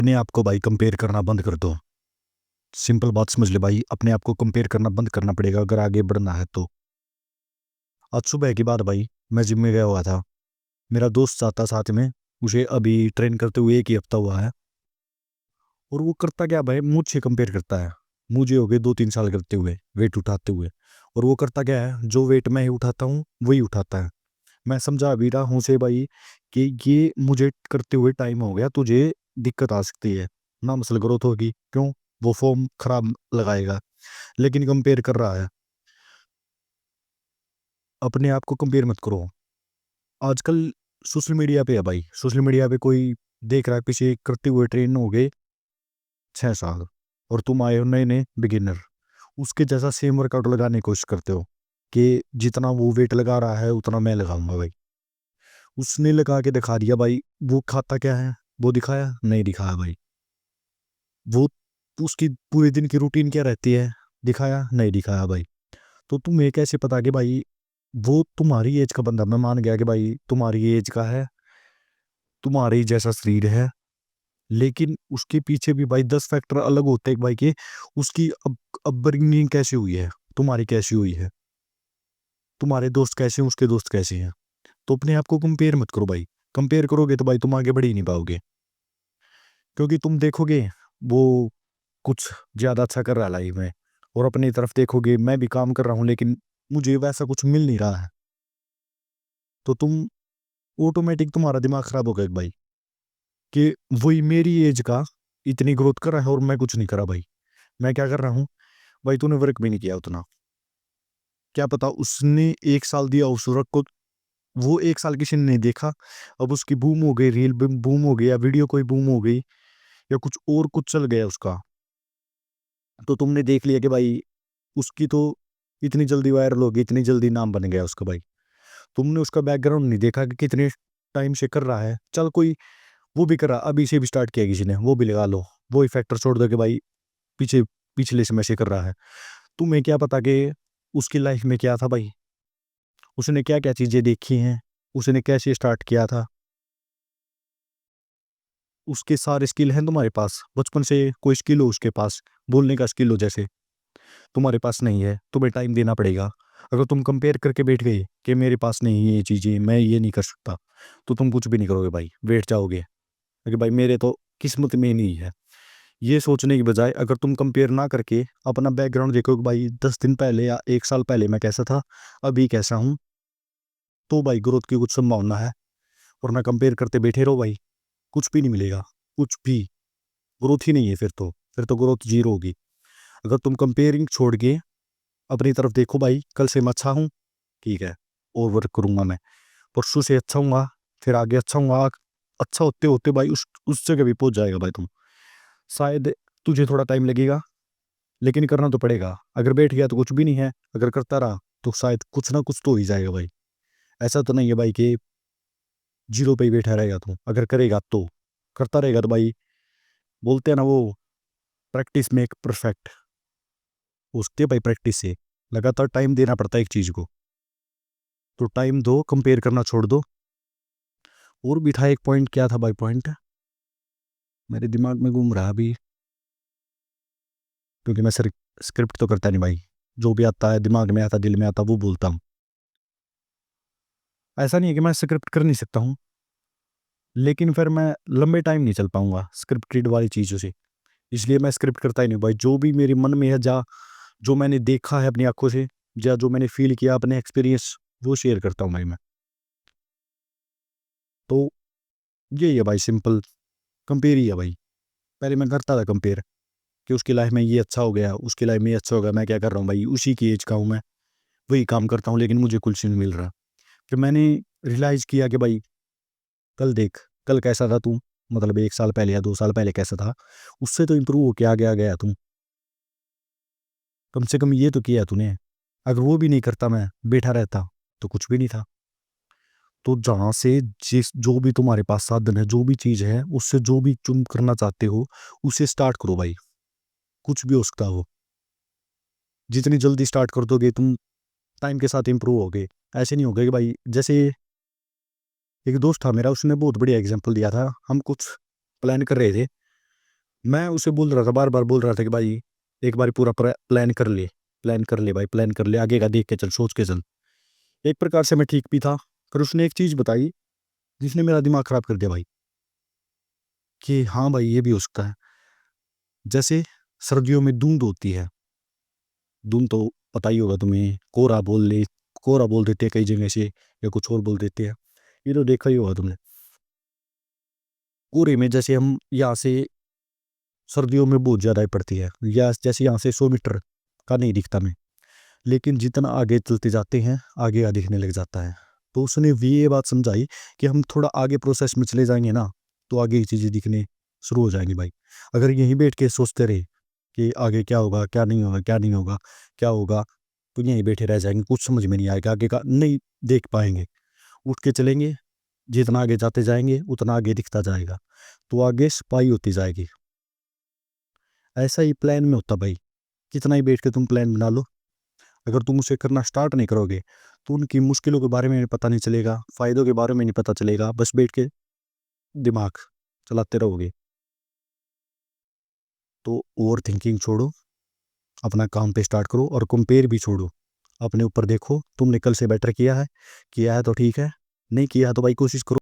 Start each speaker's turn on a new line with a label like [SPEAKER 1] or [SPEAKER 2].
[SPEAKER 1] अपने आप को भाई कंपेयर करना बंद कर दो। सिंपल बात समझ ले भाई, अपने आप को कंपेयर करना बंद करना पड़ेगा अगर आगे बढ़ना है तो। आज सुबह की बात भाई, मैं जिम में गया हुआ था। मेरा दोस्त साथ था साथ में, उसे अभी ट्रेन करते हुए 1 ही हफ्ता हुआ है। और वो करता क्या भाई, मुझसे कंपेयर करता है। मुझे हो गए 2-3 साल करते हुए, वेट उठाते हुए। और वो करता क्या है, जो वेट मैं ही उठाता हूँ वही उठाता है। मैं समझा भी रहा हूँ उसे भाई कि ये मुझे करते हुए टाइम हो गया, तुझे दिक्कत आ सकती है, ना मसल ग्रोथ होगी। क्यों? वो फॉर्म खराब लगाएगा। लेकिन कंपेयर कर रहा है। अपने आप को कंपेयर मत करो। आजकल सोशल मीडिया पे है भाई, सोशल मीडिया पे कोई देख रहा है पीछे करते हुए ट्रेन हो गए 6 साल, और तुम आए हो नए नए बिगिनर। उसके जैसा सेम वर्कआउट लगाने की कोशिश करते हो कि जितना वो वेट लगा रहा है उतना मैं लगाऊंगा भाई। उसने लगा के दिखा दिया भाई। वो खाता क्या है, वो दिखाया नहीं दिखाया भाई। वो उसकी पूरे दिन की रूटीन क्या रहती है, दिखाया नहीं दिखाया भाई। तो तुम्हें कैसे पता कि भाई वो तुम्हारी एज का बंदा, मैं मान गया कि भाई तुम्हारी एज का है, तुम्हारे जैसा शरीर है। लेकिन उसके पीछे भी भाई 10 फैक्टर अलग होते हैं भाई के। उसकी अपब्रिंगिंग कैसी हुई है, तुम्हारी कैसी हुई है, तुम्हारे दोस्त कैसे हैं, उसके दोस्त कैसे हैं। तो अपने आप को कंपेयर मत करो भाई। कंपेयर करोगे तो भाई तुम आगे बढ़ ही नहीं पाओगे। क्योंकि तुम देखोगे वो कुछ ज्यादा अच्छा कर रहा है लाइफ में, और अपनी तरफ देखोगे मैं भी काम कर रहा हूँ लेकिन मुझे वैसा कुछ मिल नहीं रहा है। तो तुम ऑटोमेटिक तुम्हारा दिमाग खराब हो गया भाई कि वही मेरी एज का इतनी ग्रोथ कर रहा है और मैं कुछ नहीं करा भाई। मैं क्या कर रहा हूँ भाई, तूने वर्क भी नहीं किया उतना। क्या पता उसने 1 साल दिया उस वर्क को, वो 1 साल किसी ने नहीं देखा। अब उसकी बूम हो गई, रील बूम हो गई, या वीडियो कोई बूम हो गई, या कुछ और कुछ चल गया उसका। तो तुमने देख लिया कि भाई उसकी तो इतनी जल्दी वायरल हो गई, इतनी जल्दी नाम बन गया उसका भाई। तुमने उसका बैकग्राउंड नहीं देखा कि कितने टाइम से कर रहा है। चल कोई वो भी करा, अभी से भी स्टार्ट किया किसी ने, वो भी लगा लो। वो फैक्टर छोड़ दो कि भाई पीछे पिछले समय से कर रहा है। तुम्हें क्या पता कि उसकी लाइफ में क्या था भाई, उसने क्या क्या चीजें देखी हैं, उसने कैसे स्टार्ट किया था। उसके सारे स्किल हैं तुम्हारे पास, बचपन से कोई स्किल हो उसके पास, बोलने का स्किल हो जैसे, तुम्हारे पास नहीं है। तुम्हें टाइम देना पड़ेगा। अगर तुम कंपेयर करके बैठ गए कि मेरे पास नहीं है ये चीज़ें, मैं ये नहीं कर सकता, तो तुम कुछ भी नहीं करोगे भाई, बैठ जाओगे कि भाई मेरे तो किस्मत में नहीं है। ये सोचने की बजाय अगर तुम कंपेयर ना करके अपना बैकग्राउंड देखो कि भाई 10 दिन पहले या 1 साल पहले मैं कैसा था, अभी कैसा हूँ, तो भाई ग्रोथ की कुछ संभावना है। वरना कंपेयर करते बैठे रहो भाई, कुछ भी नहीं मिलेगा। कुछ भी ग्रोथ ही नहीं है, फिर तो ग्रोथ जीरो होगी। अगर तुम कंपेयरिंग छोड़ के अपनी तरफ देखो भाई, कल से मैं अच्छा हूँ, ठीक है, और वर्क करूंगा मैं। परसों से अच्छा हूँगा, फिर आगे अच्छा हूँगा। अच्छा होते होते भाई उस जगह भी पहुंच जाएगा भाई तुम। शायद तुझे थोड़ा टाइम लगेगा, लेकिन करना तो पड़ेगा। अगर बैठ गया तो कुछ भी नहीं है, अगर करता रहा तो शायद कुछ ना कुछ तो हो ही जाएगा भाई। ऐसा तो नहीं है भाई कि जीरो पे ही बैठा रहेगा तू। अगर करेगा तो करता रहेगा तो भाई, बोलते हैं ना वो, प्रैक्टिस मेक परफेक्ट। उसके भाई प्रैक्टिस से लगातार टाइम देना पड़ता है एक चीज को। तो टाइम दो, कंपेयर करना छोड़ दो। और भी था एक पॉइंट, क्या था भाई पॉइंट, मेरे दिमाग में घूम रहा अभी। क्योंकि मैं सर स्क्रिप्ट तो करता नहीं भाई, जो भी आता है दिमाग में आता दिल में आता वो बोलता हूँ। ऐसा नहीं है कि मैं स्क्रिप्ट कर नहीं सकता हूँ, लेकिन फिर मैं लंबे टाइम नहीं चल पाऊंगा स्क्रिप्टेड वाली चीज़ों से। इसलिए मैं स्क्रिप्ट करता ही नहीं भाई। जो भी मेरे मन में है, जा जो मैंने देखा है अपनी आंखों से, या जो मैंने फील किया अपने एक्सपीरियंस, वो शेयर करता हूँ भाई मैं। तो यही है भाई, सिंपल कंपेयर ही है भाई। पहले मैं करता था कंपेयर कि उसकी लाइफ में ये अच्छा हो गया, उसकी लाइफ में ये अच्छा हो गया, मैं क्या कर रहा हूँ भाई, उसी की एज का हूँ मैं, वही काम करता हूँ लेकिन मुझे कुछ नहीं मिल रहा। फिर मैंने रियलाइज़ किया कि भाई कल देख, कल कैसा था तू, मतलब 1 साल पहले या 2 साल पहले कैसा था, उससे तो इम्प्रूव हो के आ गया गया तू। कम से कम ये तो किया तूने। अगर वो भी नहीं करता, मैं बैठा रहता, तो कुछ भी नहीं था। तो जहाँ से जिस जो भी तुम्हारे पास साधन है, जो भी चीज़ है, उससे जो भी तुम करना चाहते हो उसे स्टार्ट करो भाई। कुछ भी हो सकता हो। जितनी जल्दी स्टार्ट कर दोगे तुम, टाइम के साथ इम्प्रूव होगे। ऐसे नहीं होगा कि भाई, जैसे एक दोस्त था मेरा, उसने बहुत बढ़िया एग्जांपल दिया था। हम कुछ प्लान कर रहे थे मैं उसे बोल रहा था, बार-बार बोल रहा था कि भाई एक बारी पूरा प्लान कर ले भाई, प्लान कर ले, आगे का देख के चल, सोच के चल। एक प्रकार से मैं ठीक भी था, पर उसने एक चीज़ बताई जिसने मेरा दिमाग खराब कर दिया भाई, कि हाँ भाई ये भी हो सकता है। जैसे सर्दियों में धुंध होती है, धुंध तो पता ही होगा तुम्हें, कोहरा बोल देते हैं कई जगह से, या कुछ और बोल देते हैं। ये तो देखा ही होगा तुमने। कोहरे में जैसे हम यहाँ से सर्दियों में बहुत ज़्यादा ही पड़ती है, या जैसे यहाँ से 100 मीटर का नहीं दिखता मैं, लेकिन जितना आगे चलते जाते हैं, आगे दिखने लग जाता है। तो उसने भी ये बात समझाई कि हम थोड़ा आगे प्रोसेस में चले जाएँगे ना, तो आगे की चीज़ें दिखने शुरू हो जाएँगी भाई। अगर यहीं बैठ के सोचते रहे कि आगे क्या होगा, क्या नहीं होगा, क्या नहीं होगा, क्या होगा, तो यहीं बैठे रह जाएँगे, कुछ समझ में नहीं आएगा, आगे का नहीं देख पाएँगे। उठ के चलेंगे, जितना आगे जाते जाएँगे, उतना आगे दिखता जाएगा, तो आगे सफाई होती जाएगी। ऐसा ही प्लान में होता भाई, कितना ही बैठ के तुम प्लान बना लो, अगर तुम उसे करना स्टार्ट नहीं करोगे, तो उनकी मुश्किलों के बारे में पता नहीं चलेगा, फ़ायदों के बारे में नहीं पता चलेगा, बस बैठ के दिमाग चलाते रहोगे। तो ओवरथिंकिंग छोड़ो, अपना काम पे स्टार्ट करो, और कंपेयर भी छोड़ो। अपने ऊपर देखो, तुमने कल से बेटर किया है तो ठीक है, नहीं किया है तो भाई कोशिश करो